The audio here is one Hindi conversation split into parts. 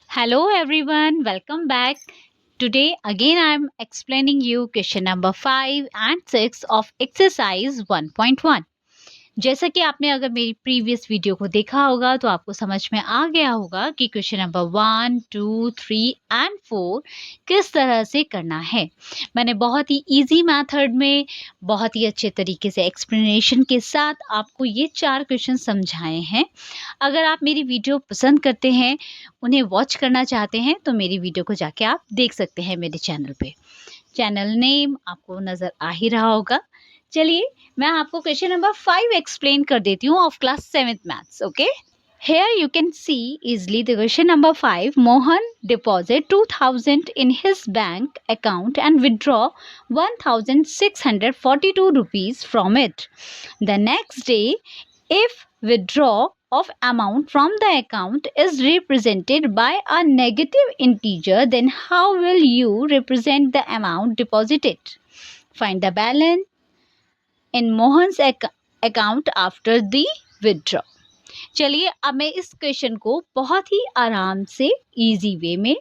Hello everyone, welcome back. Today again I am explaining you question number 5 and 6 of exercise 1.1. जैसा कि आपने अगर मेरी प्रीवियस वीडियो को देखा होगा तो आपको समझ में आ गया होगा कि क्वेश्चन नंबर 1, 2, 3 एंड 4 किस तरह से करना है। मैंने बहुत ही इजी मेथड में बहुत ही अच्छे तरीके से एक्सप्लेनेशन के साथ आपको ये 4 क्वेश्चन समझाए हैं। अगर आप मेरी वीडियो पसंद करते हैं, उन्हें वॉच करना चाहते हैं तो मेरी वीडियो को जाके आप देख सकते हैं मेरे चैनल पे। चैनल नेम आपको नज़र आ ही रहा होगा। चलिए मैं आपको क्वेश्चन नंबर 5 एक्सप्लेन कर देती हूँ of class 7th maths. Okay, here you can see easily the question number 5. Mohan deposit 2000 in his bank account and withdraw 1642 rupees from it. The next day, if withdraw of amount from the account is represented by a negative integer, then how will you represent the amount deposited? Find the balance in Mohan's account after the withdraw. चलिए अब मैं इस क्वेश्चन को बहुत ही आराम से इजी वे में,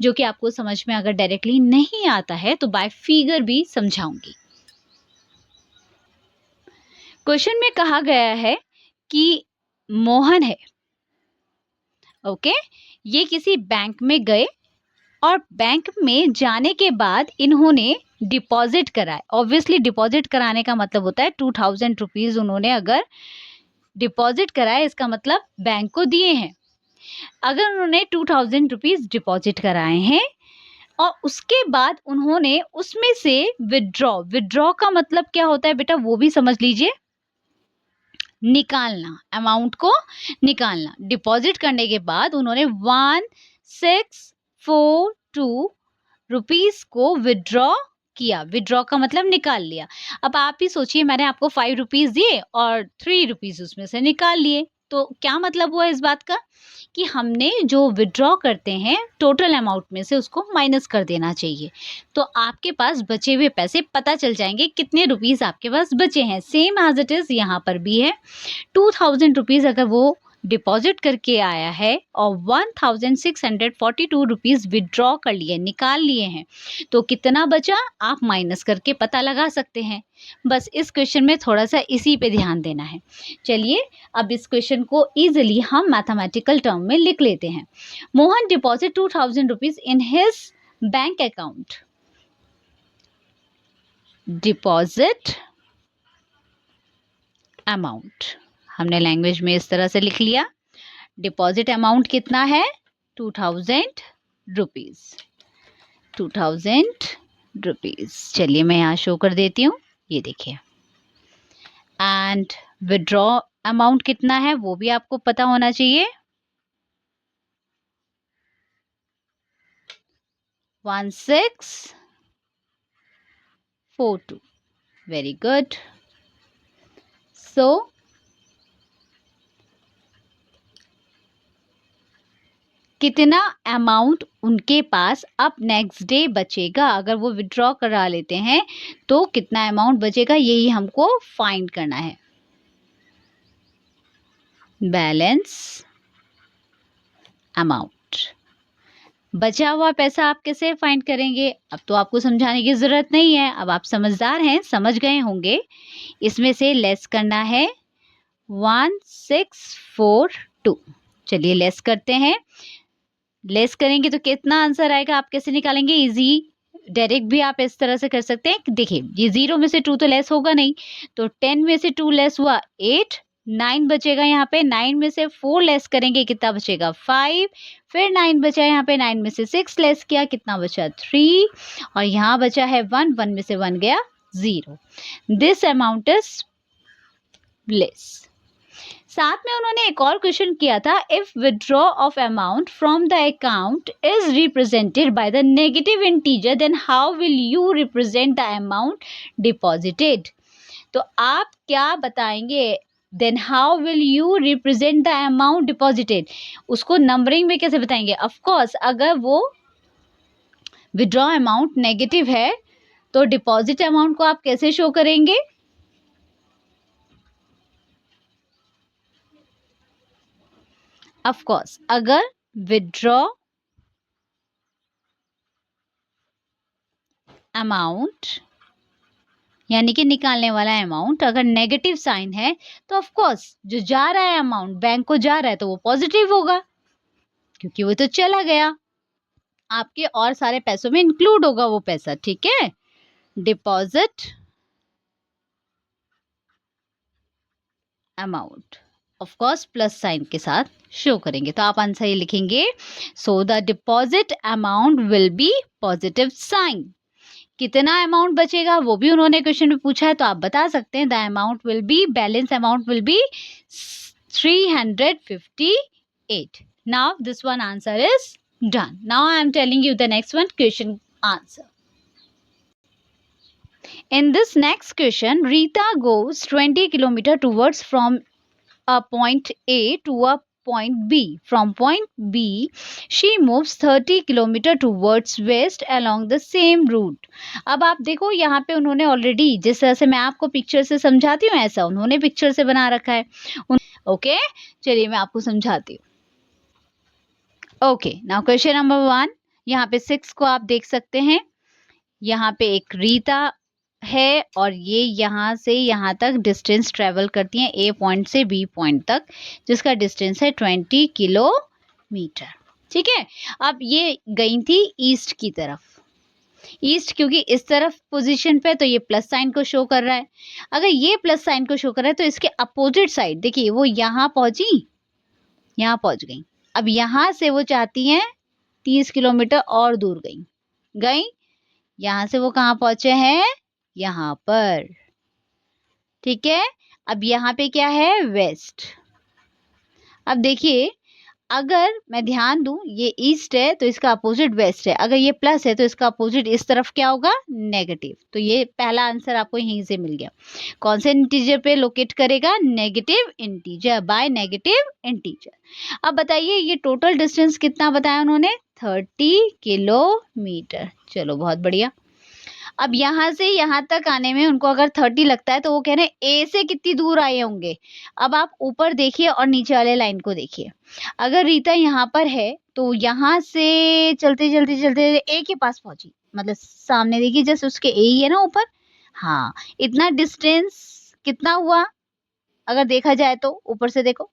जो कि आपको समझ में अगर डायरेक्टली नहीं आता है तो बाय फिगर भी समझाऊंगी। क्वेश्चन में कहा गया है कि मोहन है, ओके, ये किसी बैंक में गए और बैंक में जाने के बाद इन्होंने डिपॉजिट कराए। ऑब्वियसली डिपॉजिट कराने का मतलब होता है 2000 रुपीज उन्होंने अगर डिपॉजिट कराया, इसका मतलब बैंक को दिए हैं। अगर उन्होंने 2000 रुपीज डिपॉजिट कराए हैं और उसके बाद उन्होंने उसमें से विड्रॉ का मतलब क्या होता है बेटा, वो भी समझ लीजिए, निकालना, अमाउंट को निकालना। डिपॉजिट करने के बाद उन्होंने 1642 रुपीस को विड्रॉ किया। विड्रॉ का मतलब निकाल लिया। अब आप ही सोचिए, मैंने आपको 5 रुपीज दिए और 3 रुपीज उसमें से निकाल लिए, तो क्या मतलब हुआ इस बात का कि हमने जो विड्रॉ करते हैं टोटल अमाउंट में से उसको माइनस कर देना चाहिए। तो आपके पास बचे हुए पैसे पता चल जाएंगे कितने रुपीस आपके पास बचे हैं। सेम एज इट इज यहाँ पर भी है। 2000 रुपीज अगर वो डिपॉजिट करके आया है और 1642 रुपीज विड्रॉ कर लिए, निकाल लिए हैं, तो कितना बचा आप माइनस करके पता लगा सकते हैं। बस इस क्वेश्चन में थोड़ा सा इसी पे ध्यान देना है। चलिए अब इस क्वेश्चन को इजीली हम मैथमेटिकल टर्म में लिख लेते हैं। Mohan deposit 2000 rupees in his bank account. Deposit amount हमने लैंग्वेज में इस तरह से लिख लिया। डिपॉजिट अमाउंट कितना है? 2000 रुपीज। 2000 रुपीज। चलिए मैं यहाँ शो कर देती हूँ, ये देखिए। एंड विड्रॉ अमाउंट कितना है वो भी आपको पता होना चाहिए। 1642। Very good. सो कितना अमाउंट उनके पास अब नेक्स्ट डे बचेगा, अगर वो विड्रॉ करा लेते हैं तो कितना अमाउंट बचेगा, यही हमको फाइंड करना है। Balance amount. बचा हुआ पैसा आप कैसे फाइंड करेंगे, अब तो आपको समझाने की जरूरत नहीं है, अब आप समझदार हैं, समझ गए होंगे। इसमें से लेस करना है 1642। चलिए लेस करते हैं। लेस करेंगे तो कितना आंसर आएगा, आप कैसे निकालेंगे? इजी, डायरेक्ट भी आप इस तरह से कर सकते हैं। देखिए ये 0 में से 2 तो लेस होगा नहीं, तो 10 में से 2 लेस हुआ 8, 9 बचेगा यहाँ पे। 9 में से 4 लेस करेंगे, कितना बचेगा? 5। फिर 9 बचा यहाँ पे, 9 में से 6 लेस किया, कितना बचा? 3। और यहाँ बचा है 1, 1 में से 1 गया 0। This amount is less. साथ में उन्होंने एक और क्वेश्चन किया था, if withdraw of amount from the account is represented by the negative integer, then how will you represent the amount deposited. तो आप क्या बताएंगे? Then how will you represent the amount deposited, उसको नंबरिंग में कैसे बताएंगे? ऑफ कोर्स अगर वो विड्रॉ अमाउंट नेगेटिव है तो डिपॉजिट अमाउंट को आप कैसे शो करेंगे? ऑफ कोर्स अगर विड्रॉ अमाउंट यानी कि निकालने वाला अमाउंट अगर नेगेटिव साइन है तो ऑफ कोर्स जो जा रहा है अमाउंट बैंक को जा रहा है तो वो पॉजिटिव होगा, क्योंकि वो तो चला गया, आपके और सारे पैसों में इंक्लूड होगा वो पैसा, ठीक है। Deposit amount of course plus sign के साथ शो करेंगे, तो आप आंसर ये लिखेंगे, so the deposit amount will be positive sign. कितना अमाउंट बचेगा वो भी उन्होंने क्वेश्चन में पूछा है, तो आप बता सकते हैं the amount will B, balance amount will B 358. Now this one answer is done. Now I am telling you the next one question answer. In this next question, Rita goes 20 kilometer towards from a point A to a point B. From point B, she moves 30 kilometer towards west along the same route. अब आप देखो यहाँ पे उन्होंने ऑलरेडी जिस तरह से मैं आपको पिक्चर से समझाती हूँ ऐसा उन्होंने पिक्चर से बना रखा है. ओके चलिए मैं आपको समझाती हूँ. ओके नाउ क्वेश्चन नंबर 1, यहाँ पे 6 को आप देख सकते हैं. यहाँ पे एक रीता है और ये यहाँ से यहाँ तक डिस्टेंस ट्रेवल करती हैं ए पॉइंट से बी पॉइंट तक, जिसका डिस्टेंस है 20 किलोमीटर. ठीक है. अब ये गई थी ईस्ट की तरफ. ईस्ट क्योंकि इस तरफ पोजीशन पे तो ये प्लस साइन को शो कर रहा है. अगर ये प्लस साइन को शो कर रहा है तो इसके अपोजिट साइड देखिए वो यहाँ पहुंची, यहाँ पहुंच गई. अब यहाँ से वो चाहती हैं 30 किलोमीटर और दूर गई. यहाँ से वो कहाँ पहुंचे हैं, यहाँ पर. ठीक है. अब यहाँ पे क्या है, वेस्ट. अब देखिए अगर मैं ध्यान दूं ये ईस्ट है तो इसका अपोजिट वेस्ट है, अगर ये प्लस है तो इसका अपोजिट इस तरफ क्या होगा, नेगेटिव. तो ये पहला आंसर आपको यहीं से मिल गया. कौन से इंटीजर पे लोकेट करेगा, negative integer, by negative integer. अब बताइए ये टोटल डिस्टेंस कितना बताया उन्होंने, 30 किलोमीटर. चलो बहुत बढ़िया. अब यहाँ से यहाँ तक आने में उनको अगर 30 लगता है तो वो कह रहे हैं ए से कितनी दूर आए होंगे. अब आप ऊपर देखिए और नीचे वाले लाइन को देखिए. अगर रीता यहाँ पर है तो यहाँ से चलते चलते चलते ए के पास पहुंची, मतलब सामने देखिए जस्ट उसके ए ही है ना ऊपर. हाँ इतना डिस्टेंस कितना हुआ अगर देखा जाए तो ऊपर से देखो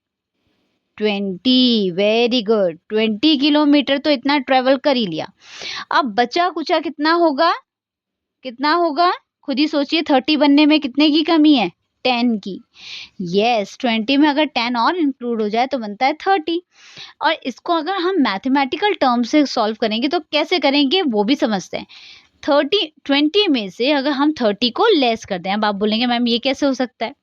20. Very good. 20 किलोमीटर तो इतना ट्रेवल कर ही लिया. अब बचा कुचा कितना होगा, कितना होगा खुद ही सोचिए. 30 बनने में कितने की कमी है, 10 की. यस 20 में अगर 10 और इंक्लूड हो जाए तो बनता है 30. और इसको अगर हम मैथमेटिकल टर्म से सॉल्व करेंगे तो कैसे करेंगे वो भी समझते हैं. 20 में से अगर हम 30 को लेस कर दें, अब आप बोलेंगे मैम ये कैसे हो सकता है.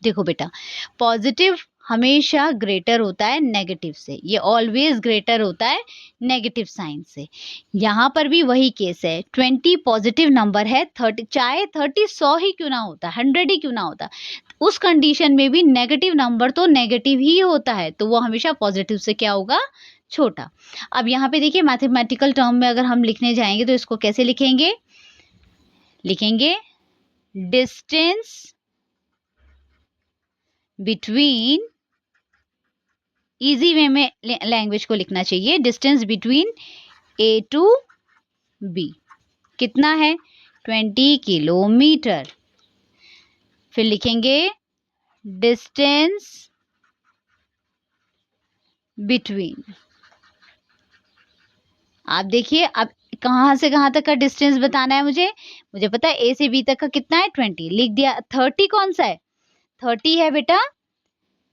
देखो बेटा पॉजिटिव हमेशा ग्रेटर होता है नेगेटिव से, ये ऑलवेज ग्रेटर होता है नेगेटिव साइन से. यहाँ पर भी वही केस है. 20 पॉजिटिव नंबर है, 30 चाहे 30 100 ही क्यों ना होता, 100 ही क्यों ना होता, उस कंडीशन में भी नेगेटिव नंबर तो नेगेटिव ही होता है, तो वो हमेशा पॉजिटिव से क्या होगा, छोटा. अब यहाँ पे देखिए मैथमेटिकल टर्म में अगर हम लिखने जाएंगे तो इसको कैसे लिखेंगे, लिखेंगे डिस्टेंस बिटवीन, इजी वे में लैंग्वेज को लिखना चाहिए, distance between A to B कितना है, 20 किलोमीटर. फिर लिखेंगे डिस्टेंस बिटवीन, आप देखिए अब कहाँ से कहाँ तक का डिस्टेंस बताना है मुझे पता है ए से बी तक का कितना है 20, लिख दिया. 30 कौन सा है, 30 है बेटा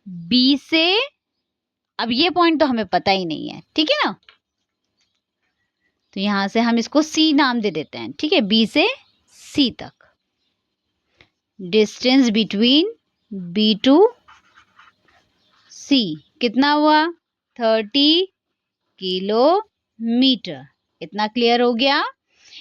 बी से, अब ये पॉइंट तो हमें पता ही नहीं है, ठीक है ना, तो यहां से हम इसको सी नाम दे देते हैं. ठीक है, बी से सी तक. Distance between B to C कितना हुआ, 30 किलोमीटर. इतना क्लियर हो गया.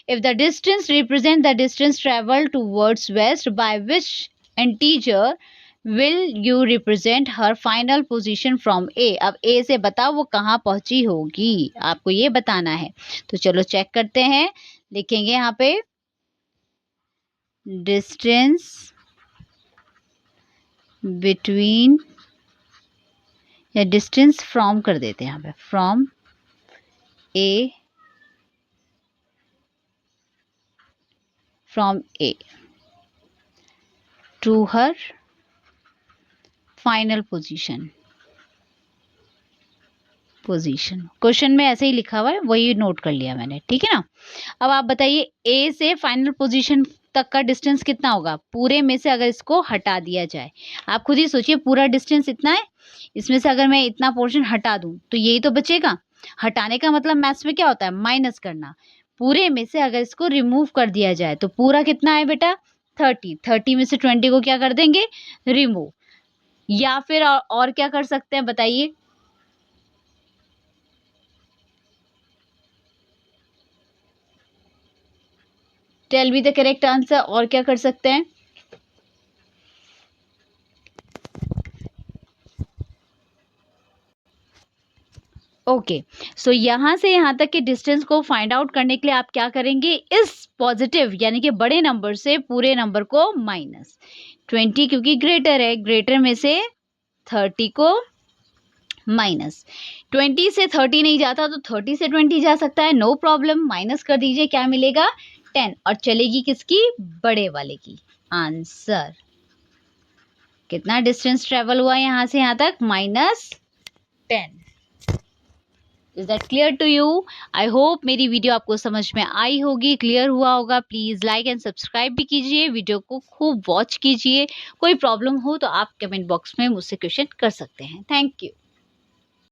If the distance represent the distance travel towards west by which integer will you represent her final position from A. अब ए से बताओ वो कहाँ पहुंची होगी, आपको ये बताना है. तो चलो चेक करते हैं. लिखेंगे यहाँ पे डिस्टेंस बिटवीन, या डिस्टेंस फ्रॉम कर देते हैं यहाँ पे, from A from A to her final position. Question में ऐसे ही लिखा हुआ है, वही नोट कर लिया मैंने, ठीक है ना। अब आप बताइए ए से फाइनल पोजीशन तक का डिस्टेंस कितना होगा पूरे में से अगर इसको हटा दिया जाए। आप खुद ही सोचिए, पूरा डिस्टेंस इतना है, इसमें से अगर मैं इतना पोर्शन हटा दूं तो यही तो बचेगा। हटाने का मतलब मैथ्स में क्या होता है, माइनस करना। पूरे में से अगर इसको रिमूव कर दिया जाए तो पूरा कितना है बेटा, 30। 30 में से 20 को क्या कर देंगे, रिमूव। या फिर और क्या कर सकते हैं बताइए। Tell me the correct answer, और क्या कर सकते हैं। ओके, सो यहाँ से यहाँ तक के डिस्टेंस को फाइंड आउट करने के लिए आप क्या करेंगे, इस पॉजिटिव यानी कि बड़े नंबर से पूरे नंबर को माइनस। 20 क्योंकि ग्रेटर है, ग्रेटर में से 30 को माइनस। 20 से 30 नहीं जाता तो 30 से 20 जा सकता है, नो प्रॉब्लम। माइनस कर दीजिए, क्या मिलेगा, 10। और चलेगी किसकी, बड़े वाले की। आंसर कितना डिस्टेंस ट्रेवल हुआ यहाँ से यहाँ तक, -10। Is that clear to you. I hope मेरी वीडियो आपको समझ में आई होगी, क्लियर हुआ होगा। प्लीज लाइक एंड सब्सक्राइब भी कीजिए, वीडियो को खूब वॉच कीजिए। कोई प्रॉब्लम हो तो आप कमेंट बॉक्स में मुझसे क्वेश्चन कर सकते हैं। Thank you.